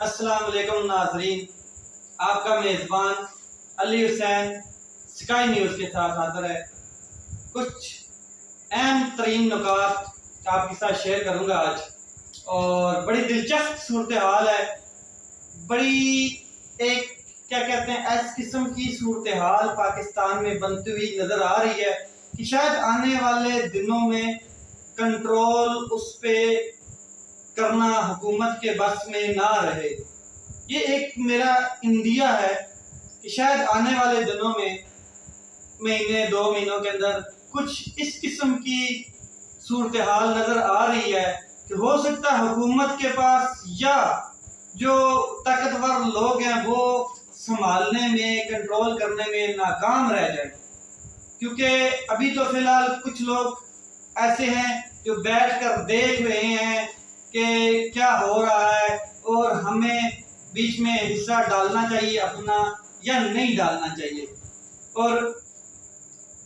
السلام علیکم ناظرین، آپ کا میزبان علی حسین سکائی نیوز کے ساتھ حاضر ہے۔ کچھ اہم ترین نکات آپ کے ساتھ شیئر کروں گا آج، اور بڑی دلچسپ صورتحال ہے۔ بڑی ایک کیا کہتے ہیں اس قسم کی صورتحال پاکستان میں بنتی ہوئی نظر آ رہی ہے کہ شاید آنے والے دنوں میں کنٹرول اس پہ کرنا حکومت کے بس میں نہ رہے۔ یہ ایک میرا اندیہ ہے کہ شاید آنے والے دنوں میں مہینے دو مہینوں کے اندر کچھ اس قسم کی صورتحال نظر آ رہی ہے کہ ہو سکتا ہے حکومت کے پاس یا جو طاقتور لوگ ہیں وہ سنبھالنے میں کنٹرول کرنے میں ناکام رہ جائیں، کیونکہ ابھی تو فی الحال کچھ لوگ ایسے ہیں جو بیٹھ کر دیکھ رہے ہیں کہ کیا ہو رہا ہے اور ہمیں بیچ میں حصہ ڈالنا چاہیے اپنا یا نہیں ڈالنا چاہیے۔ اور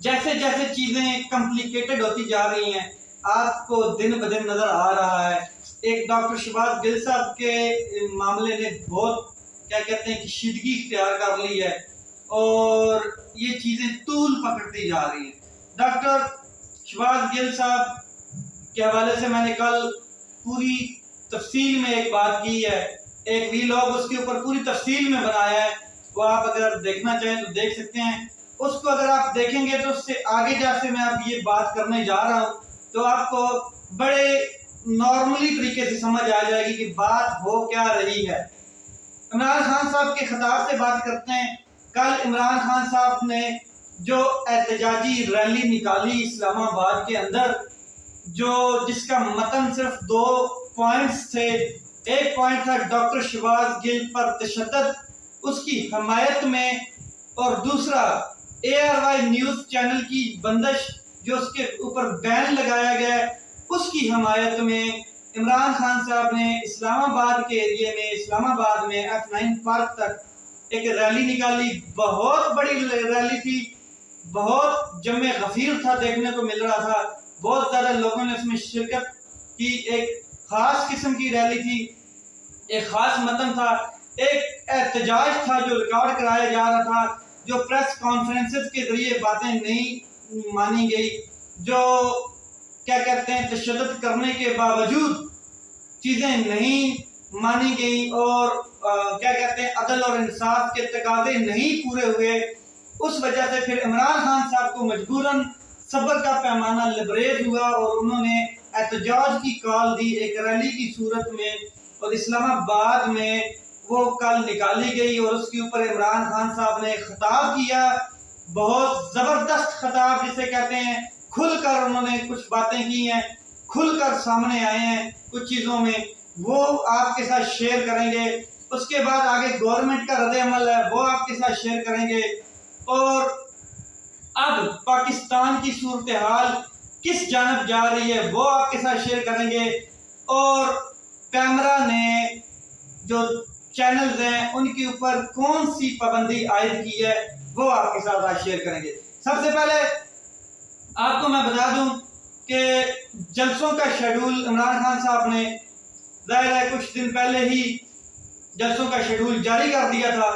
جیسے جیسے چیزیں کمپلیکیٹڈ ہوتی جا رہی ہیں آپ کو دن بدن نظر آ رہا ہے۔ ایک ڈاکٹر شہباز گل صاحب کے معاملے نے بہت کیا کہتے ہیں کشیدگی اختیار کر لی ہے اور یہ چیزیں طول پکڑتی جا رہی ہیں۔ ڈاکٹر شہباز گل صاحب کے حوالے سے میں نے کل پوری تفصیل میں ایک بات کی ہے، ایک ویلاگ اس کے اوپر پوری تفصیل میں بنایا ہے، وہ آپ اگر دیکھنا چاہیں تو دیکھ سکتے ہیں۔ اس کو اگر آپ دیکھیں گے تو اس سے آگے جا سے میں اب یہ بات کرنے جا رہا ہوں تو آپ کو بڑے نارملی طریقے سے سمجھ آ جائے گی کہ بات ہو کیا رہی ہے۔ عمران خان صاحب کے خطاب سے بات کرتے ہیں۔ کل عمران خان صاحب نے جو احتجاجی ریلی نکالی اسلام آباد کے اندر، جس کا متن صرف 2 پوائنٹس تھے۔ ایک پوائنٹ تھا ڈاکٹر شہباز گل پر تشدد، اس کی حمایت میں، اور دوسرا ARY نیوز چینل کی بندش جو اس کے اوپر بین لگایا گیا ہے اس کی حمایت میں عمران خان صاحب نے اسلام آباد کے ایریے میں، اسلام آباد میں F9 پارک تک ایک ریلی نکالی۔ بہت بڑی ریلی تھی، بہت جمع غفیر تھا، دیکھنے کو مل رہا تھا، بہت زیادہ لوگوں نے اس میں شرکت کی۔ ایک خاص قسم کی ریلی تھی، ایک خاص متن تھا، ایک احتجاج تھا جو ریکارڈ کرایا جا رہا تھا، جو پریس کانفرنسز کے ذریعے باتیں نہیں مانی گئی، جو کیا کہتے ہیں تشدد کرنے کے باوجود چیزیں نہیں مانی گئی اور کیا کہتے ہیں عدل اور انصاف کے تقاضے نہیں پورے ہوئے۔ اس وجہ سے پھر عمران خان صاحب کو مجبوراً صبر کا پیمانہ لبریز ہوا اور انہوں نے احتجاج کی کال دی ایک ریلی کی صورت میں، اور اسلام آباد میں وہ کل نکالی گئی اور اس کے اوپر عمران خان صاحب نے خطاب کیا، بہت زبردست خطاب جسے کہتے ہیں، کھل کر انہوں نے کچھ باتیں کی ہیں، کھل کر سامنے آئے ہیں کچھ چیزوں میں، وہ آپ کے ساتھ شیئر کریں گے۔ اس کے بعد آگے گورنمنٹ کا رد عمل ہے وہ آپ کے ساتھ شیئر کریں گے، اور اب پاکستان کی صورتحال کس جانب جا رہی ہے وہ آپ کے ساتھ شیئر کریں گے، اور کیمرہ نے جو چینلز ہیں ان کے اوپر کون سی پابندی عائد کی ہے وہ آپ کے ساتھ آج شیئر کریں گے۔ سب سے پہلے آپ کو میں بتا دوں کہ جلسوں کا شیڈول عمران خان صاحب نے ظاہر ہے کچھ دن پہلے ہی جلسوں کا شیڈول جاری کر دیا تھا،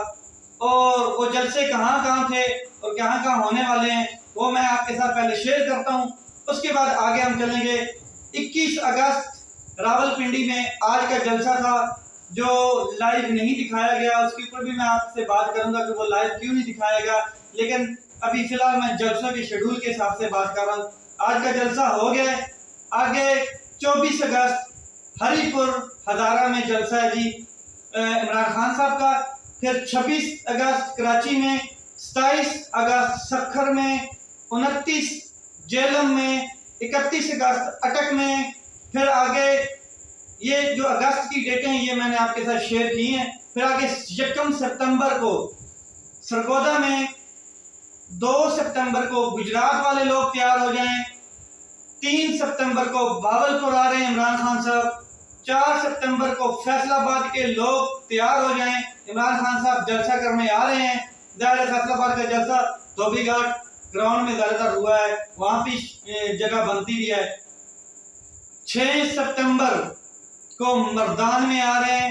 اور وہ جلسے کہاں کہاں تھے اور کہاں کہاں ہونے والے ہیں وہ میں آپ کے ساتھ پہلے شیئر کرتا ہوں، اس کے بعد آگے ہم چلیں گے۔ 21 اگست راولپنڈی میں آج کا جلسہ تھا جو لائیو نہیں دکھایا گیا، اس کے اوپر بھی میں آپ سے بات کروں گا کہ وہ لائیو کیوں نہیں دکھایا گیا، لیکن ابھی فی الحال میں جلسوں کے شیڈول کے حساب سے بات کر رہا ہوں۔ آج کا جلسہ ہو گیا ہے، آگے 24 اگست ہری پور ہزارہ میں جلسہ ہے جی عمران خان صاحب کا، پھر 26 اگست کراچی میں، 27 اگست سکھر میں، 29 جیلم میں، 31 اگست اٹک میں، پھر آگے یہ جو اگست کی ڈیٹیں یہ میں نے آپ کے ساتھ شیئر کی ہیں، پھر آگے 1 سپتمبر کو سرگودا میں، 2 سپتمبر کو گجرات والے لوگ تیار ہو جائیں، 3 سپتمبر کو بھاولپور آ رہے ہیں عمران خان صاحب، 4 سپتمبر کو فیصل آباد کے لوگ تیار ہو جائیں، عمران خان صاحب جلسہ کرنے آ رہے ہیں۔ ظاہر فیصل آباد کا جلسہ دھوبی گھاٹ گراؤنڈ میں زیادہ تر ہوا ہے، وہاں بھی جگہ بنتی بھی ہے۔ 6 سپتمبر کو مردان میں آ رہے ہیں،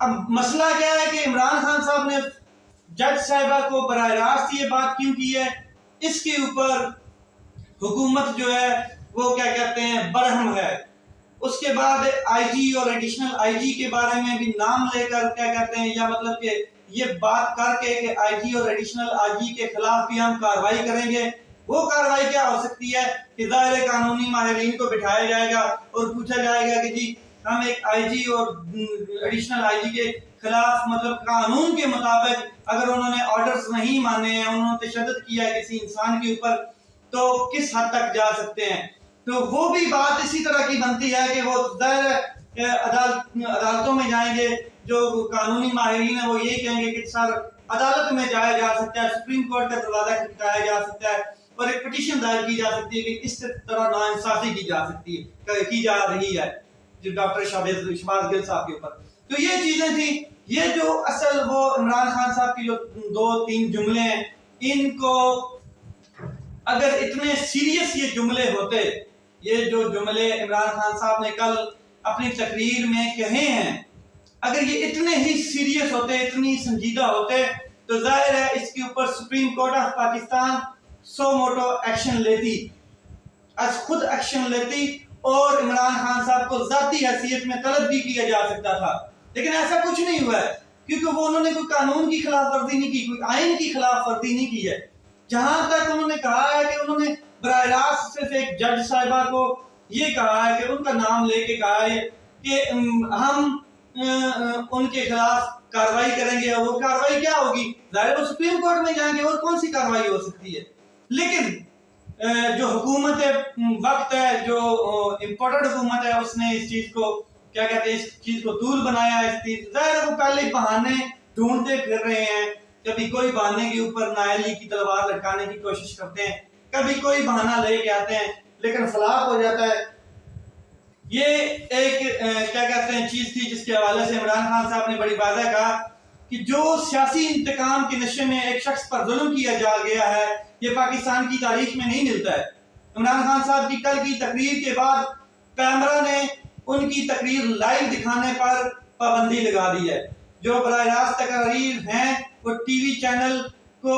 اب مسئلہ کیا ہے کہ عمران خان صاحب نے جج صاحبہ کو براہ راست یہ بات کیوں کی ہے؟ اس کے اوپر حکومت جو ہے وہ کیا کہتے ہیں برہم ہے. اس کے بعد آئی جی اور ایڈیشنل آئی جی کے بارے میں بھی نام لے کر کیا کہتے ہیں، یا مطلب کہ یہ بات کر کے کہ آئی جی اور ایڈیشنل آئی جی کے خلاف بھی ہم کارروائی کریں گے. وہ کارروائی کیا ہو سکتی ہے کہ ظاہر قانونی ماہرین کو بٹھایا جائے گا اور پوچھا جائے گا کہ جی ہم ایک آئی جی اور ایڈیشنل آئی جی کے خلاف مطلب قانون کے مطابق اگر انہوں نے آرڈرز نہیں مانے ہیں، انہوں نے تشدد کیا ہے کسی انسان کے اوپر، تو کس حد تک جا سکتے ہیں. تو وہ بھی بات اسی طرح کی بنتی ہے کہ وہ ظاہر عدالتوں میں جائیں گے، جو قانونی ماہرین ہیں وہ یہی کہیں گے کہ سر عدالت میں جایا جا سکتا ہے، سپریم کورٹ کا دروازہ کھٹکھایا جا سکتا ہے اور ایک پٹیشن دائر کی جا سکتی ہے کہ اس طرح ناانصافی کی جا سکتی ہے، کی جا رہی ہے جو ڈاکٹر شہباز گل صاحب کے اوپر. تو یہ چیزیں تھیں. یہ جو اصل وہ عمران خان صاحب کی جو 2-3 جملے ہیں، ان کو اگر اتنے سیریس یہ جملے ہوتے، یہ جو جملے عمران خان صاحب نے کل اپنی تقریر میں کہے ہیں، اگر یہ اتنے ہی سیریس ہوتے، اتنی سنجیدہ ہوتے، تو ظاہر ہے اس کے اوپر supreme court of Pakistan so motto action لیتی، خود ایکشن لیتی اور عمران خان صاحب کو ذاتی حیثیت میں طلب بھی کیا جا سکتا تھا. لیکن ایسا کچھ نہیں ہوا ہے، کیونکہ وہ انہوں نے کوئی قانون کی خلاف ورزی نہیں کی، کوئی آئین کی خلاف ورزی نہیں کی ہے. جہاں تک انہوں نے کہا ہے کہ انہوں نے براہ راست صرف ایک جج صاحبہ کو یہ کہا ہے کہ ان کا نام لے کے کہا ہے کہ ہم ان کے خلاف کارروائی کریں گے. اور وہ کارروائی کیا ہوگی؟ ظاہر وہ سپریم کورٹ میں جائیں گے، اور کون سی کارروائی ہو سکتی ہے. لیکن جو حکومت وقت ہے، جو امپورٹڈ حکومت ہے، اس نے اس چیز کو کیا کہتے ہیں، اس چیز کو دور بنایا ہے. اس چیز ظاہر وہ پہلے بہانے ڈھونڈتے پھر رہے ہیں، کبھی کوئی بہانے کے اوپر نااہلی کی تلوار لٹکانے کی کوشش کرتے ہیں، کبھی کوئی بہانہ لے کے آتے ہیں، لیکن فلاپ ہو جاتا ہے. یہ ایک کیا کہتے ہیں چیز تھی جس کے حوالے سے عمران خان صاحب نے بڑی واضح کہا کہ جو سیاسی انتقام کے نشے میں ایک شخص پر ظلم کیا جا گیا ہے، یہ پاکستان کی تاریخ میں نہیں ملتا ہے. عمران خان صاحب کی کل کی تقریر کے بعد کیمرہ نے ان کی تقریر لائیو دکھانے پر پابندی لگا دی ہے. جو براہ راست تقاریر ہیں وہ ٹی وی چینل کو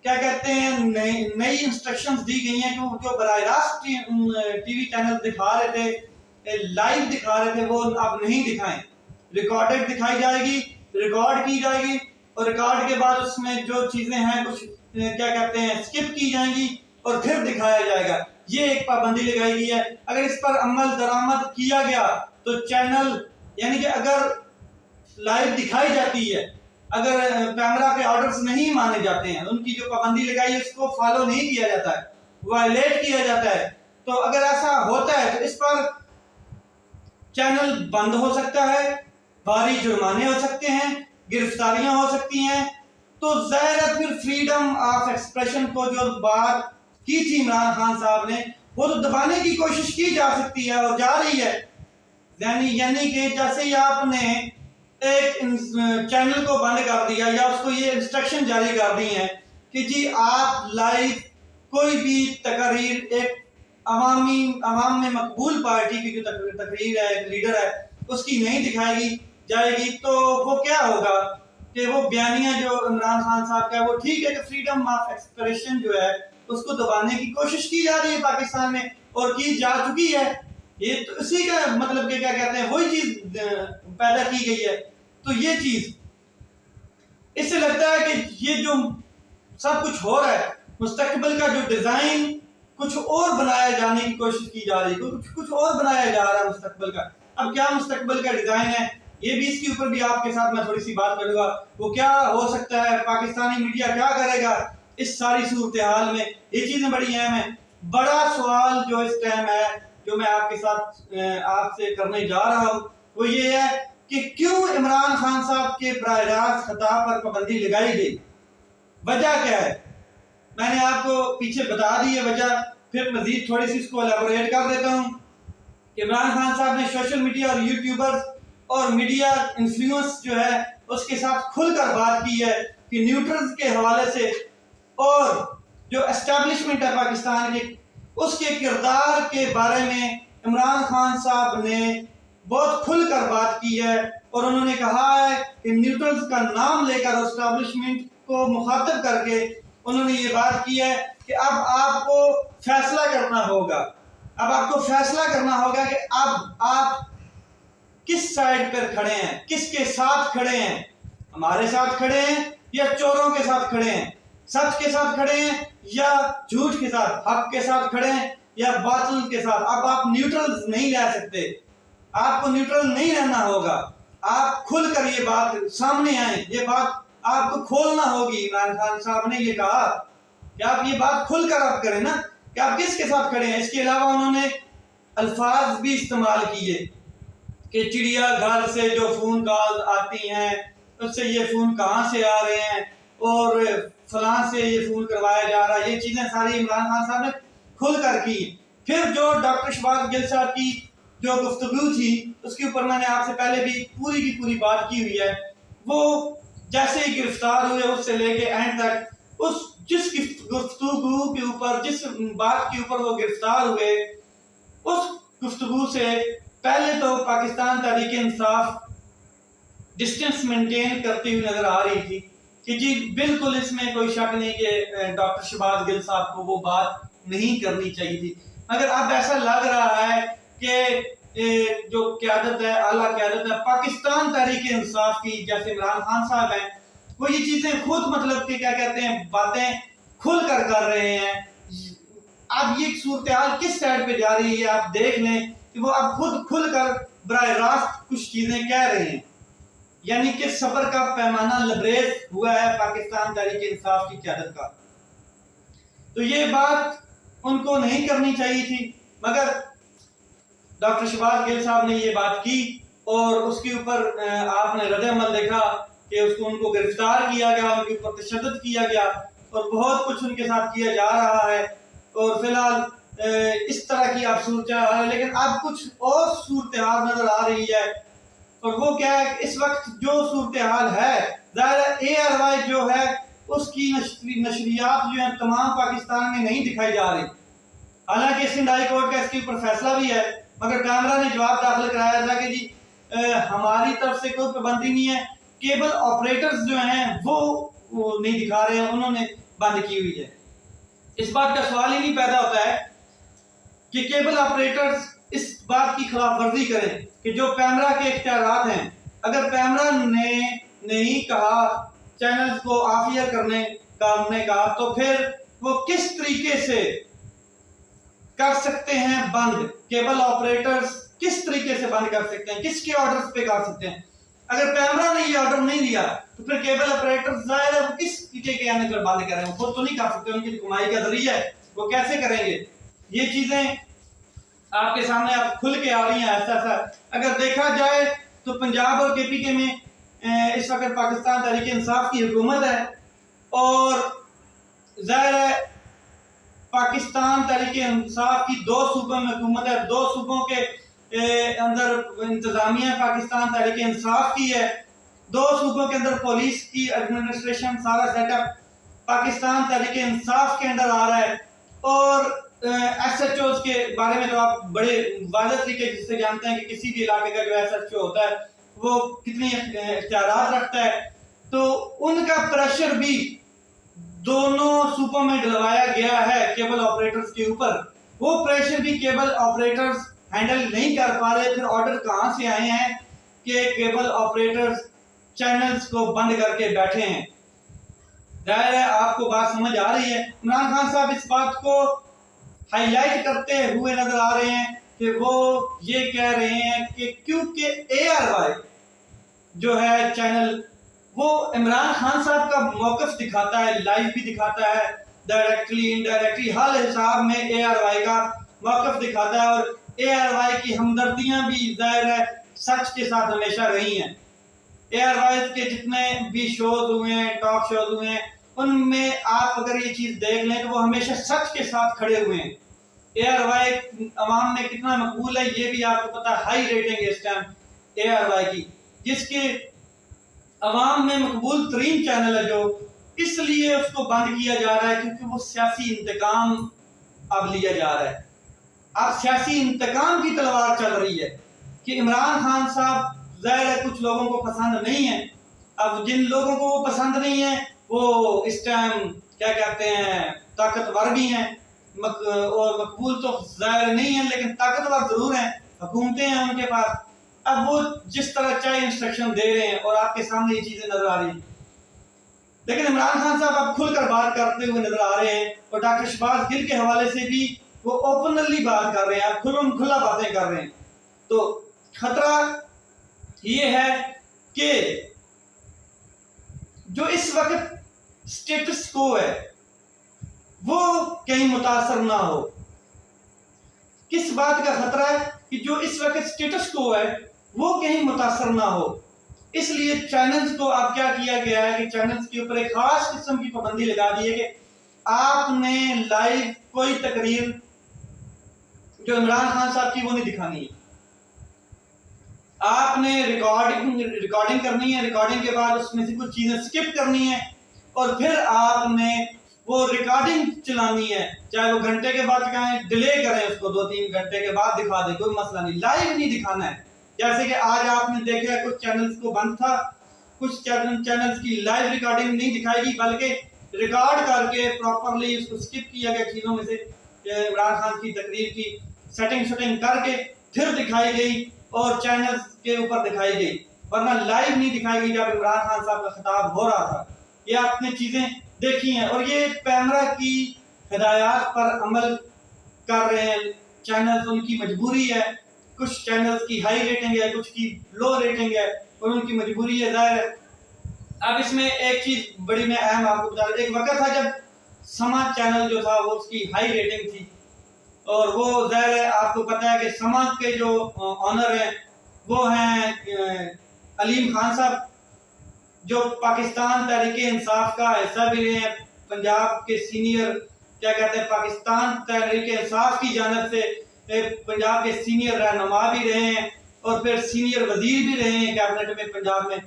کیا کہتے ہیں نئی انسٹرکشنز دی گئی ہیں کہ وہ جو براہ راست ٹی وی چینل دکھا رہے تھے، لائیو دکھا رہے تھے، وہ اب نہیں دکھائیں. ریکارڈڈ دکھائی جائے گی، ریکارڈ کی جائے گی، اور ریکارڈ کے بعد اس میں جو چیزیں ہیں کچھ کیا کہتے ہیں سکپ کی جائیں گی اور پھر دکھایا جائے گا. یہ ایک پابندی لگائی گئی ہے. اگر اس پر عمل درآمد کیا گیا تو چینل، یعنی کہ اگر لائیو دکھائی جاتی ہے، اگر کیمرہ کے آرڈرز نہیں مانے جاتے ہیں، ان کی جو پابندی لگائی ہے اس کو فالو نہیں کیا جاتا ہے، وائلیٹ کیا جاتا ہے، تو اگر ایسا ہوتا ہے تو اس پر چینل بند ہو سکتا ہے، بھاری جرمانے ہو سکتے ہیں، گرفتاریاں ہو سکتی ہیں. تو ظاہر ہے پھر فریڈم آف ایکسپریشن کو جو بات کی تھی عمران خان صاحب نے، وہ تو دبانے کی کوشش کی جا سکتی ہے اور جا رہی ہے. یعنی کہ جیسے ہی آپ نے ایک چینل کو بند کر دیا یا اس کو یہ انسٹرکشن جاری کر دی ہیں کہ جی آپ لائیو کوئی بھی تقریر ایک عوام میں مقبول پارٹی کی جو تقریر ہے، ایک لیڈر ہے، اس کی نہیں دکھائی جائے گی، تو وہ کیا ہوگا کہ وہ بیانیہ جو عمران خان صاحب کا ہے، وہ ٹھیک ہے کہ فریڈم آف ایکسپریشن جو ہے اس کو دبانے کی کوشش کی جا رہی ہے پاکستان میں اور کی جا چکی ہے. یہ تو اسی کا مطلب کہ کیا کہتے ہیں وہی چیز پیدا کی گئی ہے. تو یہ چیز اس سے لگتا ہے کہ یہ جو سب کچھ ہو رہا ہے، مستقبل کا جو ڈیزائن کچھ اور بنایا جانے کی کوشش کی جا رہی ہے، کچھ اور بنایا جا رہا ہے مستقبل کا. اب کیا مستقبل کا ڈیزائن ہے، یہ بھی اس کے اوپر بھی آپ کے ساتھ میں تھوڑی سی بات کروں گا. وہ کیا ہو سکتا ہے، پاکستانی میڈیا کیا کرے گا اس ساری صورتحال میں، یہ چیزیں بڑی اہم ہیں. بڑا سوال جو اس ٹائم ہے، جو میں آپ کے ساتھ آپ سے کرنے جا رہا ہوں، وہ یہ ہے کہ کیوں عمران خان صاحب کے براہ راست خطاب پر پابندی لگائی گئی؟ وجہ کیا ہے؟ میں نے آپ کو پیچھے بتا دی ہے وجہ، پھر مزید تھوڑی سی اس کو الیبوریٹ کر دیتا ہوں. عمران خان صاحب نے سوشل میڈیا اور یوٹیوبرز اور میڈیا انفلوئنس جو ہے اس کے ساتھ کھل کر بات کی ہے کہ نیوٹرلز کے حوالے سے اور جو اسٹیبلشمنٹ ہے پاکستان کی، اس کے کردار کے بارے میں عمران خان صاحب نے بہت کھل کر بات کی ہے اور انہوں نے کہا ہے کہ نیوٹرلز کا نام لے کر اسٹیبلشمنٹ کو مخاطب کر کے انہوں نے یہ بات کی ہے کہ اب آپ کو فیصلہ کرنا ہوگا، اب آپ کو فیصلہ کرنا ہوگا کہ اب آپ کس سائڈ پر کھڑے ہیں، کس کے ساتھ کھڑے ہیں، ہمارے ساتھ کھڑے ہیں یا چوروں کے ساتھ کھڑے ہیں، سچ کے ساتھ کھڑے ہیں یا جھوٹ کے ساتھ، حق کے ساتھ کھڑے ہیں یا باطل کے ساتھ۔ اب آپ نیوٹرل نہیں رہ سکتے، آپ کو نیوٹرل نہیں رہنا ہوگا، آپ کھل کر یہ بات سامنے آئیں، یہ بات آپ کو کھولنا ہوگی۔ عمران خان صاحب نے یہ کہا کہ آپ یہ بات کھل کر آپ کریں نا کہ آپ کس کے ساتھ کھڑے ہیں۔ اس کے علاوہ انہوں نے الفاظ بھی استعمال کیے کہ چڑیا گھر سے جو فون کال آتی ہیں اس سے یہ فون کہاں سے آ رہے ہیں اور فلاں سے یہ فون کروایا جا رہا ہے، یہ چیزیں ساری عمران خان صاحب نے کھل کر کی۔ پھر جو ڈاکٹر شہباز گل صاحب کی جو گفتگو تھی اس کے اوپر میں نے آپ سے پہلے بھی پوری کی پوری بات کی ہوئی ہے، وہ جیسے ہی گرفتار ہوئے اس سے لے کے اینڈ تک اس جس گفتگو کے اوپر، جس بات کے اوپر وہ گرفتار ہوئے، اس گفتگو سے پہلے تو پاکستان تحریک انصاف ڈسٹنس مینٹین کرتی ہوئی نظر آ رہی تھی کہ جی بالکل اس میں کوئی شک نہیں کہ ڈاکٹر شہباز گل صاحب کو وہ بات نہیں کرنی چاہیے تھی، مگر اب ایسا لگ رہا ہے کہ جو قیادت ہے، اعلیٰ قیادت ہے پاکستان تحریک انصاف کی، جیسے عمران خان صاحب ہیں، وہ یہ چیزیں خود مطلب کہ کیا کہتے ہیں باتیں کھل کر رہے ہیں۔ اب یہ صورتحال کس سائڈ پہ جا رہی ہے آپ دیکھ لیں کہ وہ اب خود کھل کر براہ راست کچھ چیزیں کہہ رہے ہیں، یعنی کہ صبر کا پیمانہ لبریز ہوا ہے پاکستان تحریک انصاف کی قیادت کا۔ تو یہ بات ان کو نہیں کرنی چاہیے تھی، مگر ڈاکٹر شہباز گل صاحب نے یہ بات کی اور اس کے اوپر آپ نے رد عمل دیکھا کہ ان کو گرفتار کیا گیا، ان کے اوپر تشدد کیا گیا اور بہت کچھ ان کے ساتھ کیا جا رہا ہے، اور فی الحال اس طرح کی آپ صورتحال ہے۔ لیکن اب کچھ اور صورتحال نظر آ رہی ہے، اور وہ کیا ہے کہ اس وقت جو صورتحال ہے، ظاہر اے آر وائی جو ہے اس کی نشریات جو ہیں تمام پاکستان میں نہیں دکھائی جا رہی، حالانکہ سندھ ہائی کورٹ کا اس کے اوپر فیصلہ بھی ہے، مگر کیمرہ نے جواب داخل کرایا تھا کہ جی ہماری طرف سے کوئی پابندی نہیں ہے، کیبل آپریٹرز جو ہیں وہ نہیں دکھا رہے ہیں، انہوں نے بند کی ہوئی ہے۔ اس بات کا سوال ہی نہیں پیدا ہوتا ہے کہ کیبل آپریٹرز اس بات کی خلاف ورزی کریں کہ جو پیمرا کے اختیارات ہیں، اگر پیمرا نے نہیں کہا چینلز کو آف ایئر کرنے کا ہم نے کہا، تو پھر وہ کس طریقے سے کر سکتے ہیں بند؟ کیبل آپریٹرز کس طریقے سے بند کر سکتے ہیں، کس کے آرڈرز پہ کر سکتے ہیں؟ اگر پیمرا نے یہ آرڈر نہیں دیا تو پھر کیبل آپریٹرز ظاہر ہے وہ کس طریقے کے آنے پر بند کریں؟ وہ خود تو نہیں کر سکتے، ان کی کمائی کا ذریعہ ہے، وہ کیسے کریں گے؟ یہ چیزیں آپ کے سامنے آپ کھل کے آ رہی ہیں ایسا۔ اگر دیکھا جائے تو پنجاب اور کے پی کے میں اس وقت پاکستان تحریک انصاف کی حکومت ہے، اور ظاہر ہے پاکستان تحریک انصاف کی 2 صوبوں میں حکومت ہے، 2 صوبوں کے اندر انتظامیہ پاکستان تحریک انصاف کی ہے، 2 صوبوں کے اندر پولیس کی ایڈمنسٹریشن سارا سیٹ اپ پاکستان تحریک انصاف کے اندر آ رہا ہے، اور ایس ایچ اوز کے بارے میں تو آپ بڑے واضح طریقے سے جانتے ہیں کہ کسی بھی علاقے کا جو ایس ایچ او ہوتا ہے وہ کتنی اختیارات رکھتا ہے، تو ان کا پریشر بھی دونوں صوبوں میں ڈلوایا گیا ہے کیبل آپریٹرز کے اوپر۔ وہ پریشر بھی کیبل آپریٹرز ہینڈل نہیں کر پا رہے، پھر آرڈر کہاں سے آئے ہیں کہ کیبل آپریٹرز چینلز کو بند کر کے بیٹھے ہیں؟ ظاہر ہے آپ کو بات سمجھ آ رہی ہے۔ عمران خان صاحب اس بات کو ہائی لائٹ کرتے ہوئے نظر آ رہے ہیں کہ وہ یہ کہہ رہے ہیں کہ کیونکہ اے آر وائی جو ہے چینل، وہ عمران خان صاحب کا موقف دکھاتا ہے، لائیو بھی دکھاتا ہے، ڈائریکٹلی انڈائریکٹلی ہر حساب میں اے آر وائی کا موقف دکھاتا ہے، اور اے آر وائی کی ہمدردیاں بھی ظاہر ہے سچ کے ساتھ ہمیشہ رہی ہیں۔ اے آر وائی کے جتنے بھی شوز ہوئے ہیں، ٹاک شوز ہوئے ہیں، ان میں آپ اگر یہ چیز دیکھ لیں تو وہ ہمیشہ سچ کے ساتھ کھڑے ہوئے ہیں۔ اے آر وائی عوام میں کتنا مقبول ہے یہ بھی آپ کو پتا، ہائی ریٹنگ ہے اس ٹائم اے آر وائی کی، جس کے عوام میں مقبول ترین چینل ہے، جو اس لیے اس کو بند کیا جا رہا ہے کیونکہ وہ سیاسی انتقام اب لیا جا رہا ہے۔ اب سیاسی انتقام کی تلوار چل رہی ہے کہ عمران خان صاحب ظاہر ہے کچھ لوگوں کو پسند نہیں ہے. اب جن لوگوں کو وہ پسند نہیں ہے وہ اس ٹائم کیا کہتے ہیں طاقتور بھی ہیں اور مقبول تو ظاہر نہیں ہے لیکن طاقتور ضرور ہیں, حکومتیں ہیں ان کے پاس. اب وہ جس طرح چاہے انسٹرکشن دے رہے ہیں اور آپ کے سامنے یہ چیزیں نظر آ رہی ہیں. لیکن عمران خان صاحب اب کھل کر بات کرتے ہوئے نظر آ رہے ہیں اور ڈاکٹر شہباز گل کے حوالے سے بھی وہ اوپنلی بات کر رہے ہیں, اب کھلا باتیں کر رہے ہیں. تو خطرہ یہ ہے کہ جو اس وقت سٹیٹس کو ہے وہ کہیں متاثر نہ ہو. کس بات کا خطرہ ہے کہ جو اس وقت سٹیٹس کو ہے وہ کہیں متاثر نہ ہو. اس لیے چینلز کو اب کیا کیا گیا ہے کہ چینلز کے اوپر ایک خاص قسم کی پابندی لگا دی ہے کہ آپ نے لائیو کوئی تقریر جو عمران خان صاحب کی وہ نہیں دکھانی ہے. آپ نے ریکارڈنگ کرنی ہے, ریکارڈنگ کے بعد اس میں سے کچھ چیزیں سکپ کرنی ہے اور پھر آپ نے وہ ریکارڈنگ چلانی ہے, چاہے وہ گھنٹے کے بعد دکھائیں, ڈیلے کریں اس کو 2-3 گھنٹے کے بعد دکھا دیں, کوئی مسئلہ نہیں, لائیو نہیں دکھانا ہے. جیسے کہ آج آپ نے دیکھا ہے کچھ چینلز کو بند تھا, کچھ چینلز کی لائیو ریکارڈنگ نہیں دکھائی گئی بلکہ ریکارڈ کر کے پراپرلی اس کو سکپ کیا گیا چیزوں میں سے عمران خان کی تقریر کی سیٹنگ کر کے پھر دکھائی گئی اور چینلز کے اوپر دکھائی گئی, ورنہ لائیو نہیں دکھائی گئی جب عمران خان صاحب کا خطاب ہو رہا تھا. یہ آپ نے چیزیں دیکھی ہیں اور یہ پیمرا کی ہدایات پر عمل کر رہے ہیں چینلز, ان کی مجبوری ہے. کچھ چینلز کی ہائی ریٹنگ ہے, کچھ کی لو ریٹنگ ہے اور ان کی مجبوری ہے ظاہر ہے. اب اس میں ایک چیز بڑی میں اہم آپ کو بتا دوں, ایک وقت تھا جب سما چینل جو تھا وہ اس کی ہائی ریٹنگ تھی اور وہ ظاہر ہے آپ کو پتہ ہے کہ سما کے جو آنر ہیں وہ ہیں علیم خان صاحب جو پاکستان تحریک انصاف کا حصہ بھی رہے ہیں, پنجاب کے سینئر کیا کہتے ہیں پاکستان تحریک انصاف کی جانب سے پنجاب کے سینئر رہنما بھی رہے ہیں اور پھر سینئر وزیر بھی رہے ہیں کیبنٹ میں پنجاب میں.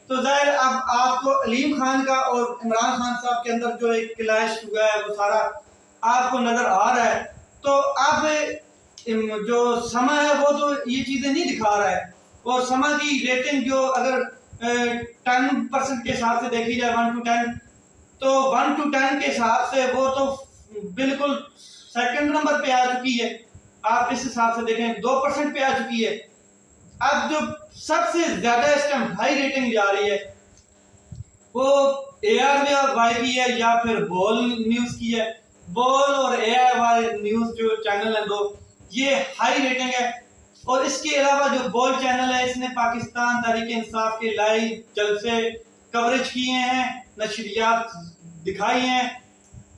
تو ظاہر اب آپ کو علیم خان کا اور عمران خان صاحب کے اندر جو ایک کلیش ہوا ہے وہ سارا آپ کو نظر آ رہا ہے. تو اب جو سما ہے وہ تو یہ چیزیں نہیں دکھا رہا ہے اور سما کی ریٹنگ جو اگر 10% کے حساب سے دیکھی جائے 1 to 10 تو 1 to 10 کے حساب سے وہ تو بالکل سیکنڈ نمبر پہ آ چکی ہے. آپ اس حساب سے دیکھیں 2% پہ آ چکی ہے. اب جو سب سے زیادہ اس ٹائم ہائی ریٹنگ جا رہی ہے وہ ARY کی ہے یا پھر بول نیوز کی ہے. بول اور ARY نیوز جو چینل ہیں دو یہ ہائی ریٹنگ ہے اور اس کے علاوہ جو بول چینل ہے اس نے پاکستان تحریک انصاف کے لائیو جلسے کوریج کیے ہیں, نشریات دکھائی ہیں,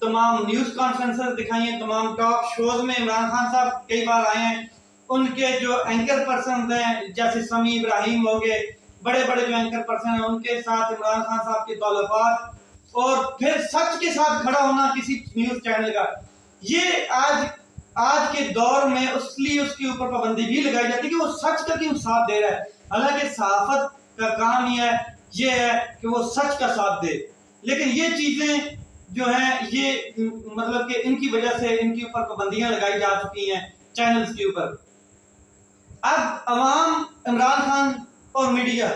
تمام نیوز کانفرنسز دکھائی ہیں, تمام ٹاک شوز میں عمران خان صاحب کئی بار آئے ہیں. ان کے جو اینکر پرسنز ہیں جیسے سمی ابراہیم ہو گئے, بڑے بڑے جو اینکر پرسن ہیں ان کے ساتھ عمران خان صاحب کے تعلقات اور پھر سچ کے ساتھ کھڑا ہونا کسی نیوز چینل کا, یہ آج کے دور میں اس لیے اس کے اوپر پابندی بھی لگائی جاتی ہے کہ وہ سچ کا کیوں ساتھ دے رہا ہے. حالانکہ صحافت کا کام یہ ہے کہ وہ سچ کا ساتھ دے, لیکن یہ چیزیں جو ہیں یہ مطلب کہ ان کی وجہ سے ان کے اوپر پابندیاں لگائی جا چکی ہیں چینلز کے اوپر. اب عوام عمران خان اور میڈیا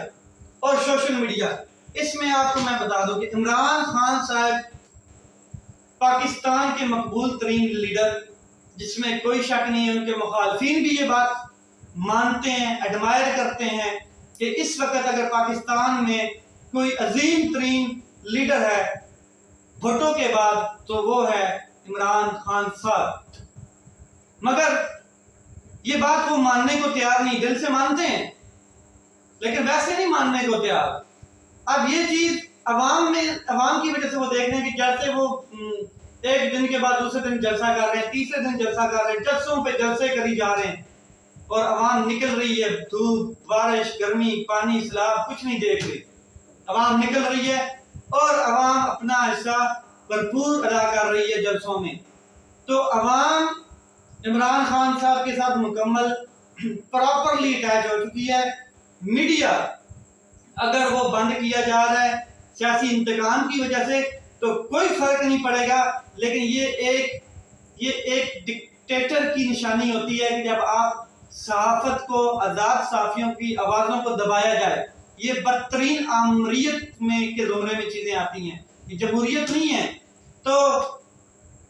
اور سوشل میڈیا, اس میں آپ کو میں بتا دوں کہ عمران خان صاحب پاکستان کے مقبول ترین لیڈر جس میں کوئی شک نہیں ہے, ان کے مخالفین بھی یہ بات مانتے ہیں, ایڈمائر کرتے ہیں کہ اس وقت اگر پاکستان میں کوئی عظیم ترین لیڈر ہے بھٹو کے بعد تو وہ ہے عمران خان صاحب. مگر یہ بات وہ ماننے کو تیار نہیں, دل سے مانتے ہیں لیکن ویسے نہیں ماننے کو تیار. اب یہ چیز عوام کی وجہ سے وہ دیکھ رہے ہیں کہ جیسے وہ ایک دن کے بعد دوسرے دن جلسہ کر رہے ہیں, تیسرے دن جلسہ کر رہے ہیں, جلسوں پہ جلسے کری جا رہے ہیں اور عوام نکل رہی ہے, دھوپ بارش گرمی پانی سیلاب کچھ نہیں دیکھ رہی, عوام نکل رہی ہے اور عوام اپنا حصہ بھرپور ادا کر رہی ہے جلسوں میں. تو عوام عمران خان صاحب کے ساتھ مکمل پراپرلی اٹیچ ہو چکی ہے. میڈیا اگر وہ بند کیا جا رہا ہے سیاسی انتقام کی وجہ سے تو کوئی فرق نہیں پڑے گا, لیکن یہ ایک ڈکٹیٹر کی نشانی ہوتی ہے کہ جب آپ صحافت کو، آزاد صحافیوں کی آوازوں کو دبایا جائے، یہ بدترین آمریت میں کے زمرے میں چیزیں آتی ہیں، یہ جمہوریت نہیں ہے۔ تو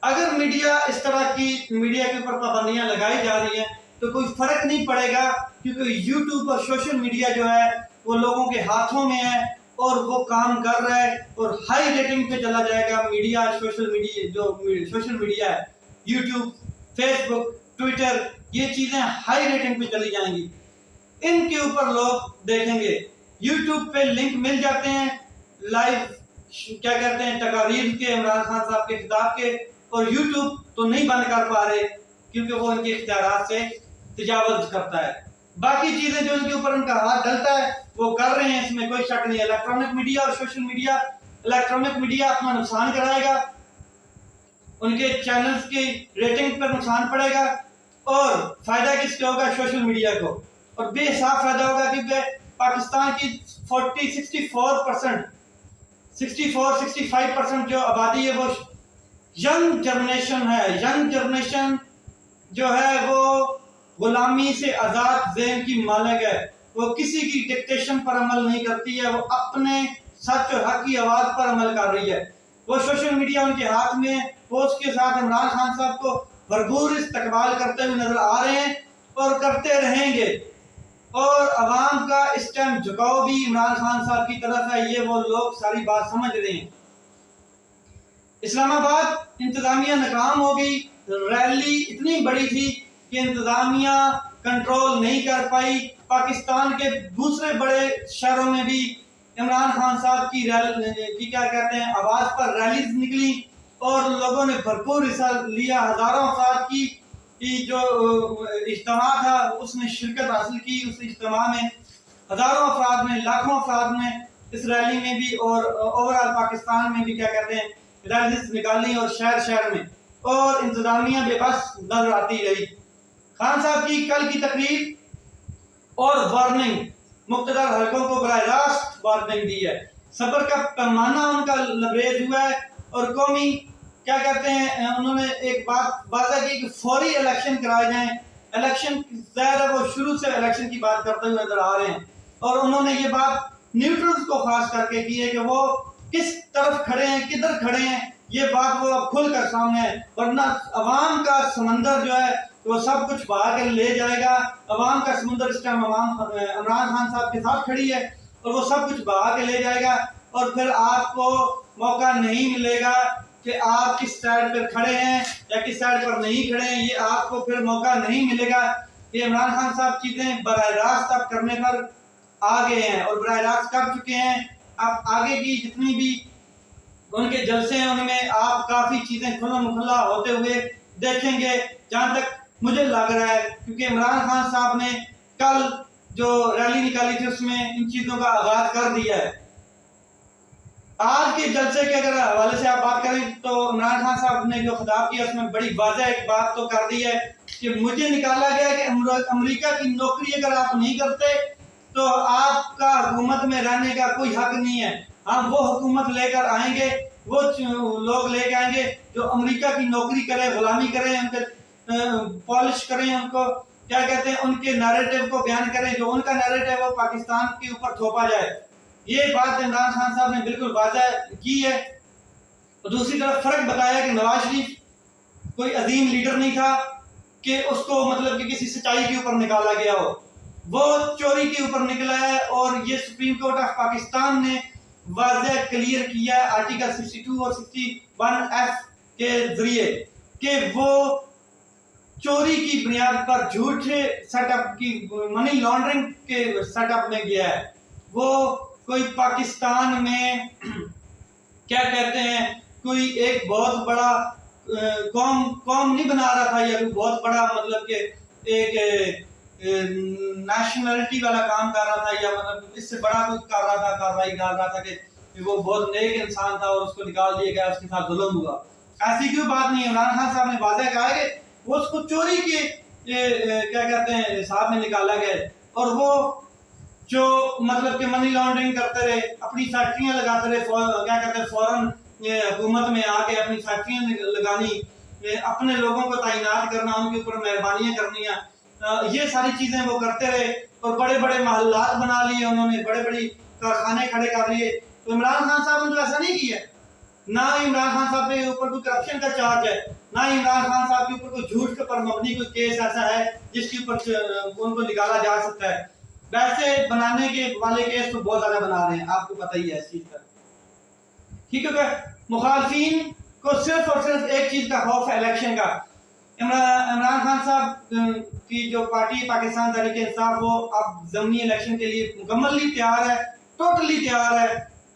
اگر میڈیا اس طرح کی میڈیا کے اوپر پابندیاں لگائی جا رہی ہیں تو کوئی فرق نہیں پڑے گا، کیونکہ یوٹیوب اور سوشل میڈیا جو ہے وہ لوگوں کے ہاتھوں میں ہے اور وہ کام کر رہا ہے اور ہائی ریٹنگ پہ چلا جائے گا۔ میڈیا، سوشل میڈیا، جو سوشل میڈیا ہے، یوٹیوب، فیس بک، ٹویٹر، یہ چیزیں ہائی ریٹنگ پہ چلی جائیں گی، ان کے اوپر لوگ دیکھیں گے۔ یوٹیوب پہ لنک مل جاتے ہیں لائیو کیا کہتے ہیں تقاریر کے، عمران خان صاحب کے خطاب کے، اور یوٹیوب تو نہیں بند کر پا رہے کیونکہ وہ ان کے اختیارات سے تجاوز کرتا ہے۔ باقی چیزیں جو ان کے اوپر ان کا ہاتھ ڈلتا ہے وہ کر رہے ہیں، اس میں کوئی شک نہیں۔ الیکٹرانک میڈیا اور سوشل میڈیا، الیکٹرانک میڈیا اپنا نقصان کرائے گا، ان کے چینلز کی ریٹنگ پر نقصان پڑے گا، اور فائدہ کس کو ہوگا؟ سوشل میڈیا کو، اور بے حساب فائدہ ہوگا، کیونکہ پاکستان کی 65% جو آبادی ہے وہ ینگ جنریشن ہے۔ ینگ جنریشن جو ہے وہ غلامی سے آزاد ذہن کی مالک ہے، وہ کسی کی ڈکٹیشن پر عمل نہیں کرتی ہے، وہ اپنے سچ اور حق کی آواز پر عمل کر رہی ہے۔ وہ سوشل میڈیا ان کے ہاتھ میں، وہ اس کے ساتھ عمران خان صاحب کو بھرپور استقبال کرتے ہوئے نظر آ رہے ہیں اور کرتے رہیں گے، اور عوام کا اس ٹائم جھکاؤ بھی عمران خان صاحب کی طرف ہے، یہ وہ لوگ ساری بات سمجھ رہے ہیں۔ اسلام آباد انتظامیہ ناکام ہو گئی، ریلی اتنی بڑی تھی کہ انتظامیہ کنٹرول نہیں کر پائی۔ پاکستان کے دوسرے بڑے شہروں میں بھی عمران خان صاحب کی کیا کہتے ہیں آواز پر ریلیز نکلی اور لوگوں نے بھرپور حصہ لیا۔ ہزاروں افراد کی جو اجتماع تھا اس میں شرکت حاصل کی، اس اجتماع میں ہزاروں افراد نے، لاکھوں افراد نے اس ریلی میں بھی اور اوورال پاکستان میں بھی کیا کہتے ہیں ریلیز نکالی، اور شہر شہر میں، اور انتظامیہ بے بس نظر آتی رہی۔ خان صاحب کی کل کی تقریر اور وارننگ، مقتدر حلقوں کو براہ راست وارننگ دی ہے، صبر کا پیمانہ ان کا لبریز ہوا ہے، اور قومی کیا کہتے ہیں انہوں نے ایک بات واضح کی کہ فوری الیکشن کرائے جائیں۔ الیکشن ظاہر ہے وہ شروع سے الیکشن کی بات کرتے ہوئے نظر آ رہے ہیں، اور انہوں نے یہ بات نیوٹرلز کو خاص کر کے کی ہے کہ وہ کس طرف کھڑے ہیں، کدھر کھڑے ہیں، یہ بات وہ اب کھل کر سامنے ہے، ورنہ عوام کا سمندر جو ہے وہ سب کچھ بہا کے لے جائے گا۔ عوام کا سمندر اس ٹائم عمران خان صاحب کے ساتھ کھڑی ہے اور وہ سب کچھ بہا کے لے جائے گا، اور پھر آپ کو موقع نہیں ملے گا کہ آپ کس سائڈ پر کھڑے ہیں یا کس سائڈ پر نہیں کھڑے ہیں، یہ آپ کو پھر موقع نہیں ملے گا۔ یہ عمران خان صاحب چیزیں براہ راست اب کرنے پر آگے ہیں اور براہ راست کر چکے ہیں۔ اب آگے کی جتنی بھی ان کے جلسے ہیں ان میں آپ کافی چیزیں کھلا مکھلا ہوتے ہوئے دیکھیں گے، جہاں تک مجھے لگ رہا ہے، کیونکہ عمران خان صاحب نے کل جو ریلی نکالی تھی اس میں ان چیزوں کا آغاز کر دیا ہے۔ آج کے جلسے کے اگر حوالے سے آپ بات کریں تو عمران خان صاحب نے جو خطاب کیا اس میں بڑی واضح ایک بات تو کر دی ہے کہ مجھے نکالا گیا کہ امریکہ کی نوکری اگر آپ نہیں کرتے تو آپ کا حکومت میں رہنے کا کوئی حق نہیں ہے۔ ہم وہ حکومت لے کر آئیں گے، وہ لوگ لے کے آئیں گے جو امریکہ کی نوکری کرے، غلامی کریں، ان کے پالش کریں، ان کو کیا کہتے ہیں ان کے نیریٹو کو بیان کریں، جو ان کا نیریٹو ہے وہ پاکستان کے اوپر تھوپا جائے۔ یہ بات عمران خان صاحب نے بالکل واضح کی ہے۔ اور دوسری طرف فرق بتایا کہ نواز شریف کوئی عظیم لیڈر نہیں تھا کہ اس کو مطلب کہ کسی سچائی کے اوپر نکالا گیا ہو، وہ چوری کے اوپر نکلا ہے، اور یہ سپریم کورٹ آف پاکستان نے واضح کلیئر کیا ہے آرٹیکل 62 اور 61F کے ذریعے کہ وہ چوری کی بنیاد پر جھوٹے سیٹ اپ کی منی لانڈرنگ کے سیٹ اپ میں گیا ہے۔ وہ کوئی پاکستان میں کیا کہتے ہیں کوئی ایک بہت بڑا قوم نہیں بنا رہا تھا، یا کوئی بہت بڑا مطلب کہ ایک نیشنلٹی والا کام کر رہا تھا، یا مطلب اس سے بڑا کچھ کر رہا تھا، کارروائی ڈال رہا تھا کہ وہ بہت نیک انسان تھا اور اس کو نکال دیا گیا، اس کے ساتھ ظلم ہوا۔ ایسی کوئی بات نہیں۔ عمران خان صاحب نے واضح کہا ہے کہ وہ اس کو چوری کے کیا کہتے ہیں حساب میں نکالا گیا، اور وہ جو مطلب کہ منی لانڈرنگ کرتے رہے، اپنی فیکٹریاں لگاتے رہے، کیا کہتے ہیں فوراً حکومت میں آ کے اپنی فیکٹریاں لگانی، اپنے لوگوں کو تعینات کرنا، ان کے اوپر مہربانیاں کرنی ہیں، یہ ساری چیزیں وہ کرتے رہے اور بڑے بڑے محلات بنا لیے انہوں نے, بڑے بڑے کارخانے کھڑے کر لیے. تو عمران خان صاحب نے تو ایسا نہیں کیا. نہ عمران خان صاحب کے اوپر کوئی کرپشن کا چارج ہے, نہ عمران خان صاحب کے اوپر کوئی جھوٹ پر مبنی کوئی کیس ایسا ہے جس کے اوپر ان کو نکالا جا سکتا ہے. ویسے بنانے کے والے کیس تو بہت زیادہ بنا رہے ہیں, آپ کو پتہ ہی ہے اس چیز کا. ٹھیک ہے, مخالفین کو صرف اور صرف ایک چیز کا خوف ہے الیکشن کا. عمران خان صاحب کی جو پارٹی پاکستان تحریک انصاف وہ اب ضمنی الیکشن کے لیے مکملی تیار ہے, ٹوٹلی تیار ہے,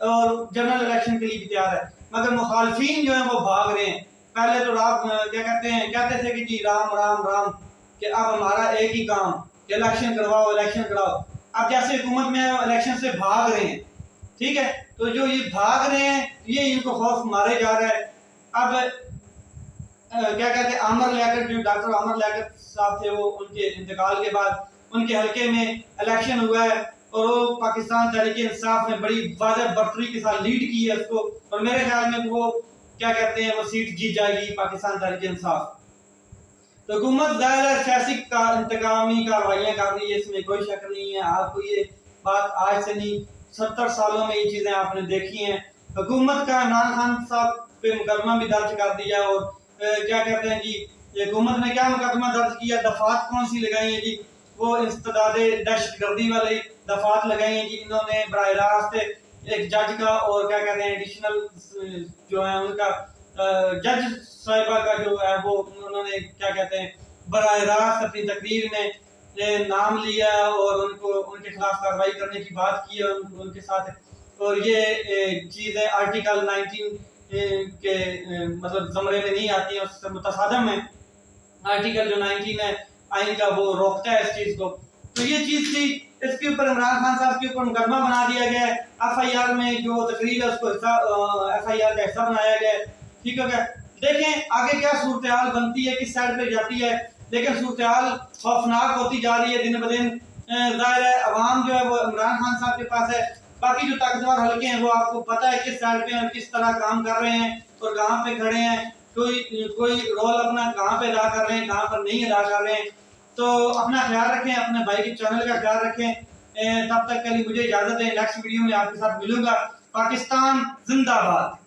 اور جنرل الیکشن کے لیے بھی تیار ہے. مگر مخالفین جو ہیں وہ بھاگ رہے ہیں. پہلے تو کہتے تھے کہ جی رام رام رام, کہ اب ہمارا ایک ہی کام کہ الیکشن کرواؤ الیکشن کراؤ. اب جیسے حکومت میں الیکشن سے بھاگ رہے ہیں. ٹھیک ہے, تو جو یہ بھاگ رہے ہیں یہ ان کو خوف مارے جا رہا ہے. اب کیا کہتے ہیں, عامر لیاقت, جو ڈاکٹر عامر لیاقت صاحب تھے, وہ ان کے انتقال کے بعد ان کے حلقے میں الیکشن ہوا ہے اور وہ پاکستان تحریک انصاف نے بڑی واضح برتری کے ساتھ لیڈ کی ہے اس کو, اور میرے خیال میں وہ کیا کہتے ہیں وہ سیٹ جیت جائے گی پاکستان تحریک انصاف. تو حکومت ظاہر ہے سیاسی انتقامی کارروائیاں کر رہی ہے, اس میں کوئی شک نہیں ہے. آپ کو یہ بات آج سے نہیں 70 سالوں میں یہ چیزیں آپ نے دیکھی ہیں. حکومت کا عمران خان صاحب پہ مقدمہ بھی درج کر دیا, اور کیا کہتے ہیں جی حکومت نے کیا مقدمہ درج کیا, دفعات کون سی لگائی ہیں جی, وہ انسداد دہشت گردی والی دفعات لگائی ہیں جی. انہوں نے براہ راست ایک جج کا اور کیا کہتے ہیں ایڈیشنل جو ہے ان کا جج صاحبہ کا جو ہے وہ انہوں نے کیا کہتے ہیں براہ راست اپنی تقریر میں نام لیا اور ان کو ان کے خلاف کارروائی کرنے کی بات کی ہے ان کے ساتھ. اور یہ چیز ہے آرٹیکل 19 کے مطلب زمرے میں نہیں آتی ہے, اس سے متصادم ہے. آرٹیکل جو 19 ہے آئین کا وہ روکتا ہے اس چیز کو. تو یہ چیز تھی, اس کے اوپر عمران خان صاحب کے اوپر مقدمہ بنا دیا گیا ہے. ایف آئی آر میں جو تقریر ہے اس کو ایف آئی آر کا حصہ بنایا گیا ہے. ٹھیک ہے, دیکھیں آگے کیا صورتحال بنتی ہے, کس سائڈ پہ جاتی ہے. لیکن صورتحال خوفناک ہوتی جا رہی ہے دن بدن. ظاہر ہے عوام جو ہے وہ عمران خان صاحب کے پاس ہے, باقی جو طاقتور حلقے ہیں وہ آپ کو پتہ ہے کس سائڈ پہ اور کس طرح کام کر رہے ہیں اور کہاں پہ کھڑے ہیں, کوئی رول اپنا کہاں پہ ادا کر رہے ہیں, کہاں پر نہیں ادا کر رہے ہیں. تو اپنا خیال رکھیں, اپنے بھائی کے چینل کا خیال رکھیں. تب تک کے لیے مجھے اجازت ہے, نیکسٹ ویڈیو میں آپ کے ساتھ ملوں گا. پاکستان زندہ باد.